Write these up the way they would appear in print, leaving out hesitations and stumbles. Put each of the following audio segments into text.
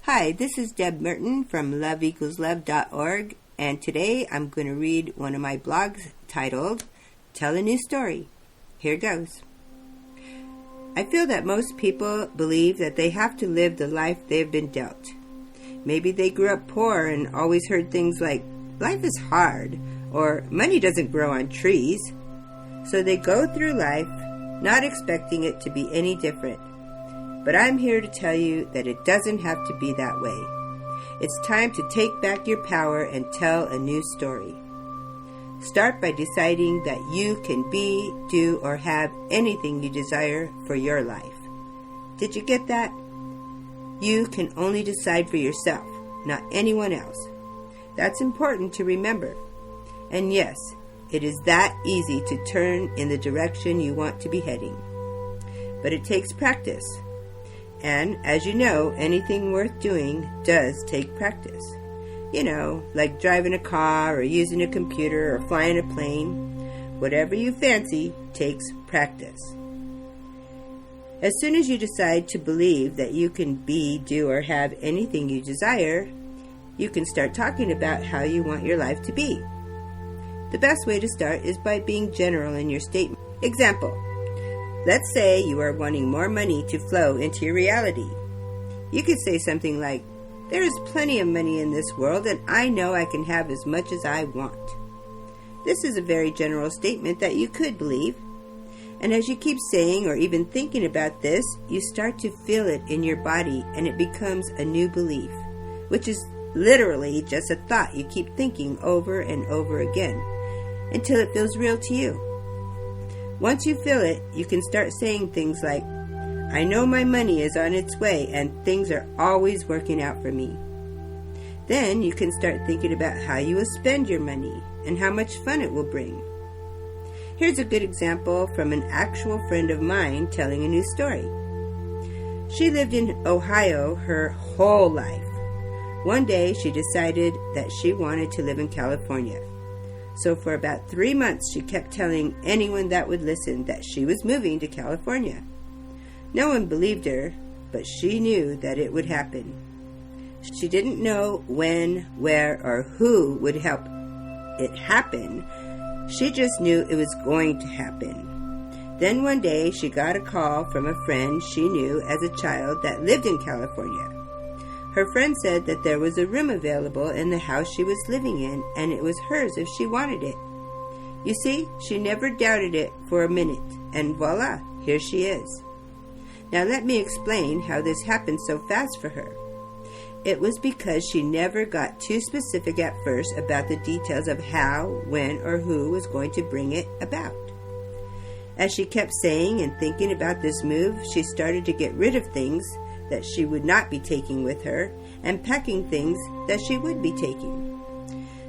Hi, this is Deb Merton from loveequalslove.org, and today I'm going to read one of my blogs titled, Tell a New Story. Here goes. I feel that most people believe that they have to live the life they've been dealt. Maybe they grew up poor and always heard things like, life is hard, or money doesn't grow on trees. So they go through life not expecting it to be any different. But I'm here to tell you that it doesn't have to be that way. It's time to take back your power and tell a new story. Start by deciding that you can be, do, or have anything you desire for your life. Did you get that? You can only decide for yourself, not anyone else. That's important to remember. And yes, it is that easy to turn in the direction you want to be heading. But it takes practice. And, as you know, anything worth doing does take practice. You know, like driving a car or using a computer or flying a plane. Whatever you fancy takes practice. As soon as you decide to believe that you can be, do, or have anything you desire, you can start talking about how you want your life to be. The best way to start is by being general in your statement. Example. Let's say you are wanting more money to flow into your reality. You could say something like, there is plenty of money in this world and I know I can have as much as I want. This is a very general statement that you could believe. And as you keep saying or even thinking about this, you start to feel it in your body and it becomes a new belief, which is literally just a thought you keep thinking over and over again until it feels real to you. Once you feel it, you can start saying things like, I know my money is on its way and things are always working out for me. Then you can start thinking about how you will spend your money and how much fun it will bring. Here's a good example from an actual friend of mine telling a new story. She lived in Ohio her whole life. One day she decided that she wanted to live in California. So for about 3 months, she kept telling anyone that would listen that she was moving to California. No one believed her, but she knew that it would happen. She didn't know when, where, or who would help it happen. She just knew it was going to happen. Then one day, she got a call from a friend she knew as a child that lived in California. Her friend said that there was a room available in the house she was living in, and it was hers if she wanted it. You see, she never doubted it for a minute, and voila, here she is. Now let me explain how this happened so fast for her. It was because she never got too specific at first about the details of how, when, or who was going to bring it about. As she kept saying and thinking about this move, she started to get rid of things that she would not be taking with her, and packing things that she would be taking.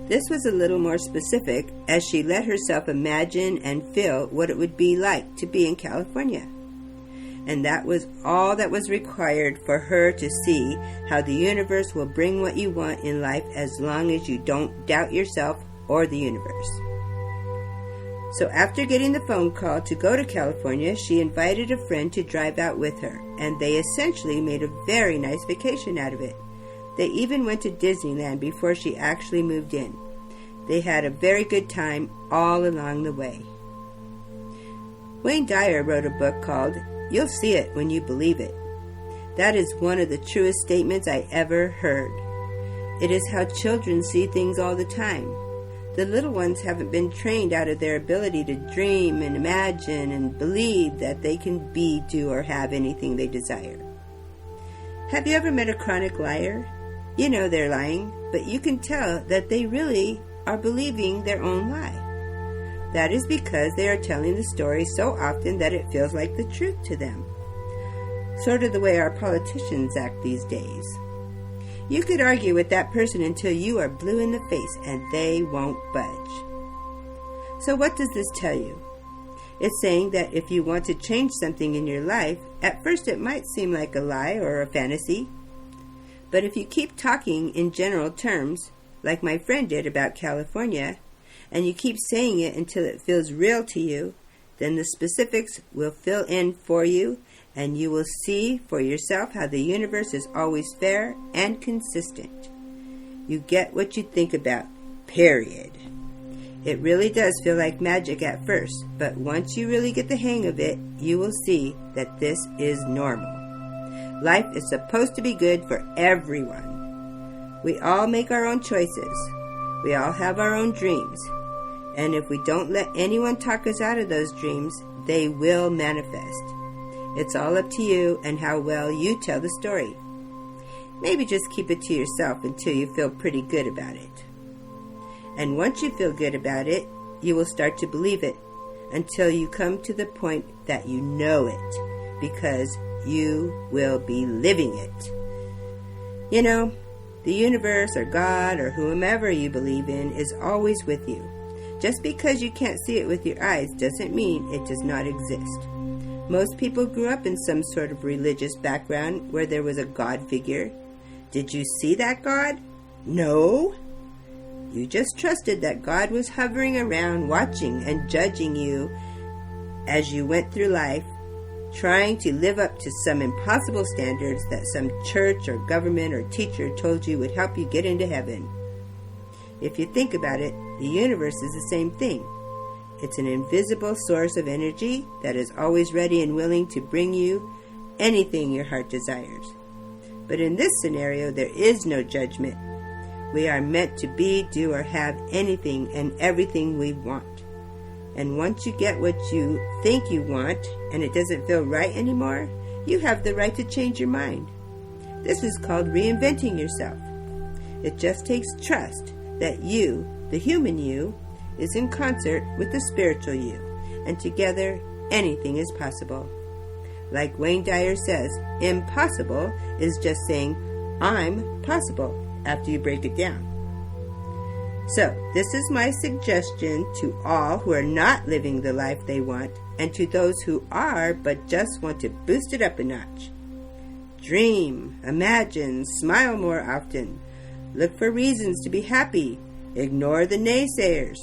This was a little more specific as she let herself imagine and feel what it would be like to be in California. And that was all that was required for her to see how the universe will bring what you want in life as long as you don't doubt yourself or the universe. So after getting the phone call to go to California, she invited a friend to drive out with her, and they essentially made a very nice vacation out of it. They even went to Disneyland before she actually moved in. They had a very good time all along the way. Wayne Dyer wrote a book called You'll See It When You Believe It. That is one of the truest statements I ever heard. It is how children see things all the time. The little ones haven't been trained out of their ability to dream and imagine and believe that they can be, do, or have anything they desire. Have you ever met a chronic liar? You know they're lying, but you can tell that they really are believing their own lie. That is because they are telling the story so often that it feels like the truth to them. Sort of the way our politicians act these days. You could argue with that person until you are blue in the face and they won't budge. So what does this tell you? It's saying that if you want to change something in your life, at first it might seem like a lie or a fantasy. But if you keep talking in general terms, like my friend did about California, and you keep saying it until it feels real to you, then the specifics will fill in for you and you will see for yourself how the universe is always fair and consistent. You get what you think about, period. It really does feel like magic at first, but once you really get the hang of it, you will see that this is normal. Life is supposed to be good for everyone. We all make our own choices. We all have our own dreams. And if we don't let anyone talk us out of those dreams, they will manifest. It's all up to you and how well you tell the story. Maybe just keep it to yourself until you feel pretty good about it. And once you feel good about it, you will start to believe it until you come to the point that you know it, because you will be living it. You know, the universe or God or whomever you believe in is always with you. Just because you can't see it with your eyes doesn't mean it does not exist. Most people grew up in some sort of religious background where there was a God figure. Did you see that God? No. You just trusted that God was hovering around, watching and judging you as you went through life, trying to live up to some impossible standards that some church or government or teacher told you would help you get into heaven. If you think about it, the universe is the same thing. It's an invisible source of energy that is always ready and willing to bring you anything your heart desires. But in this scenario, there is no judgment. We are meant to be, do, or have anything and everything we want. And once you get what you think you want and it doesn't feel right anymore, you have the right to change your mind. This is called reinventing yourself. It just takes trust that you, the human you, is in concert with the spiritual you, and together anything is possible. Like Wayne Dyer says, impossible is just saying, I'm possible, after you break it down. So, this is my suggestion to all who are not living the life they want, and to those who are but just want to boost it up a notch. Dream, imagine, smile more often. Look for reasons to be happy. Ignore the naysayers.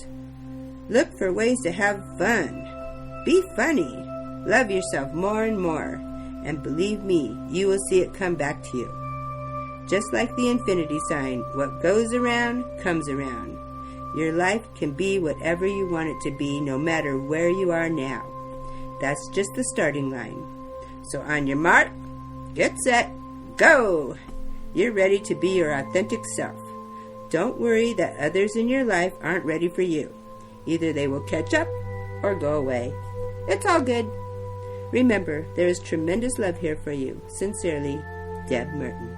Look for ways to have fun. Be funny. Love yourself more and more. And believe me, you will see it come back to you. Just like the infinity sign, what goes around, comes around. Your life can be whatever you want it to be, no matter where you are now. That's just the starting line. So on your mark, get set, go! You're ready to be your authentic self. Don't worry that others in your life aren't ready for you. Either they will catch up or go away. It's all good. Remember, there is tremendous love here for you. Sincerely, Deb Merton.